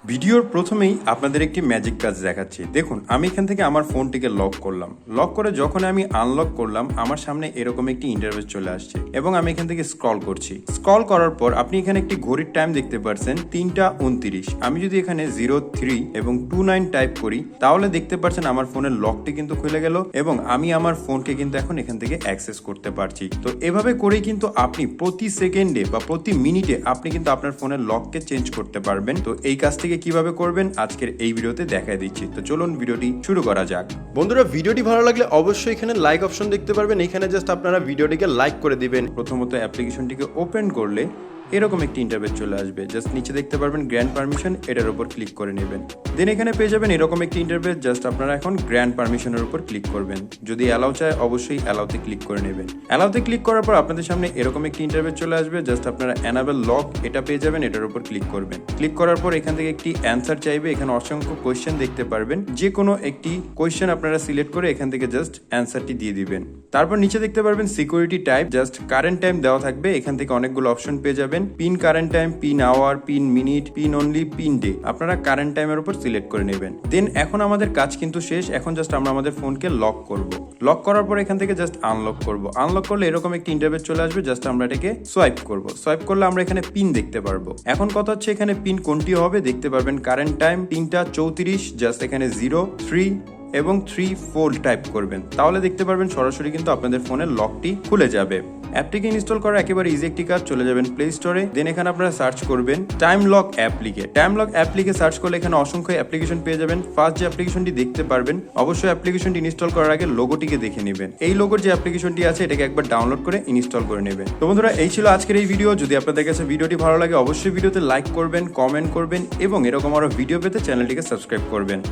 ভিডিওর প্রথমেই আপনাদের একটি ম্যাজিক কাজ দেখাচ্ছি। দেখুন, আমি এখান থেকে আমার ফোনটিকে লক করলাম। লক করে যখন আমি আনলক করলাম, আমার সামনে এরকম একটি ইন্টারফেস চলে আসছে এবং আমি এখান থেকে স্ক্রল করছি। স্ক্রল করার পর আপনি এখানে একটি ঘড়ির টাইম দেখতে পাচ্ছেন 3টা 29। আমি যদি এখানে 03 এবং 29 টাইপ করি তাহলে দেখতে পাচ্ছেন আমার ফোনের লকটি কিন্তু খুলে গেল এবং আমি আমার ফোনকে কিন্তু এখন এখান থেকে অ্যাক্সেস করতে পারছি। তো এভাবে করেই কিন্তু আপনি প্রতি সেকেন্ডে বা প্রতি মিনিটে আপনি কিন্তু আপনার ফোনের লককে চেঞ্জ করতে পারবেন। তো এই কাজ থেকে কিভাবে করবেন আজকের এই ভিডিওতে দেখাই দিচ্ছি। তো চলুন ভিডিওটি শুরু করা যাক। বন্ধুরা, ভিডিওটি ভালো লাগলে অবশ্যই এখানে লাইক অপশন দেখতে পারবেন। এখানে জাস্ট আপনারা ভিডিওটিকে লাইক করে দিবেন। প্রথমত অ্যাপ্লিকেশনটিকে ওপেন করলে এরকম একটি ইন্টারফেস চলে আসবে। জাস্ট নিচে দেখতে পারবেন গ্র্যান্ড পারমিশন, এটার উপর ক্লিক করে নেবেন। দেন এখানে পেয়ে যাবেন এরকম একটি ইন্টারফেস। জাস্ট আপনারা এখন গ্র্যান্ড পারমিশনের উপর ক্লিক করবেন। যদি অ্যালাউ চায় অবশ্যই অ্যালাউতে ক্লিক করে নেবেন। অ্যালাউতে ক্লিক করার পর আপনাদের সামনে এরকম একটি ইন্টারফেস চলে আসবে। জাস্ট আপনারা এনাবেল লক এটা পেয়ে যাবেন, এটার উপর ক্লিক করবেন। ক্লিক করার পর এখান থেকে একটি অ্যান্সার চাইবে। এখানে অসংখ্য কোয়েশ্চেন দেখতে পারবেন। যে কোনো একটি কোয়েশ্চেন আপনারা সিলেক্ট করে এখান থেকে জাস্ট অ্যান্সারটি দিয়ে দিবেন। তারপর নিচে দেখতে পারবেন security type, just current time দেওয়া থাকবে। এখান থেকে অনেকগুলো অপশন পেয়ে যাবেন। Pin current time, pin hour, pin minute, pin only, pin day. আপনারা কারেন্ট টাইমের উপর সিলেক্ট করে নেবেন। দেন এখন আমাদের কাজ কিন্তু শেষ। এখন জাস্ট আমরা আমাদের ফোনকে লক করব। লক করার পর এখান থেকে জাস্ট আনলক করব। আনলক করলে এরকম একটি ইন্টারফেস চলে আসবে। জাস্ট আমরা এটাকে সোয়াইপ করব। সোয়াইপ করলে আমরা এখানে পিন দেখতে পারবো। এখন কথা হচ্ছে এখানে পিন কোনটি হবে দেখতে পারবেন। কারেন্ট টাইম 3টা 34, জাস্ট এখানে 0, 3 এবং 3, 4 টাইপ করবেন। তাহলে দেখতে পারবেন সরাসরি কিন্তু আপনাদের ফোনের লকটি খুলে যাবে। অ্যাপটিকে ইনস্টল করা একেবারে ইজি একটি কাজ। চলে যাবেন প্লে স্টোরে। দেন এখানে আপনারা সার্চ করবেন টাইম লক অ্যাপ লিখে। টাইম লক অ্যাপ লিখে সার্চ করলে এখানে অসংখ্য অ্যাপ্লিকেশন পেয়ে যাবেন। ফার্স্ট যে অ্যাপ্লিকেশনটি দেখতে পারবেন, অবশ্যই অ্যাপ্লিকেশনটি ইনস্টল করার আগে লোগোটিকে দেখে নেবেন। এই লোগোর যে অ্যাপ্লিকেশনটি আছে এটাকে একবার ডাউনলোড করে ইনস্টল করে নেবেন। তো বন্ধুরা, এই ছিল আজকের এই ভিডিও। যদি আপনাদের কাছে ভিডিওটি ভালো লাগে অবশ্যই ভিডিওতে লাইক করবেন, কমেন্ট করবেন এবং এরকম আরো ভিডিও পেতে চ্যানেলটিকে সাবস্ক্রাইব করবেন।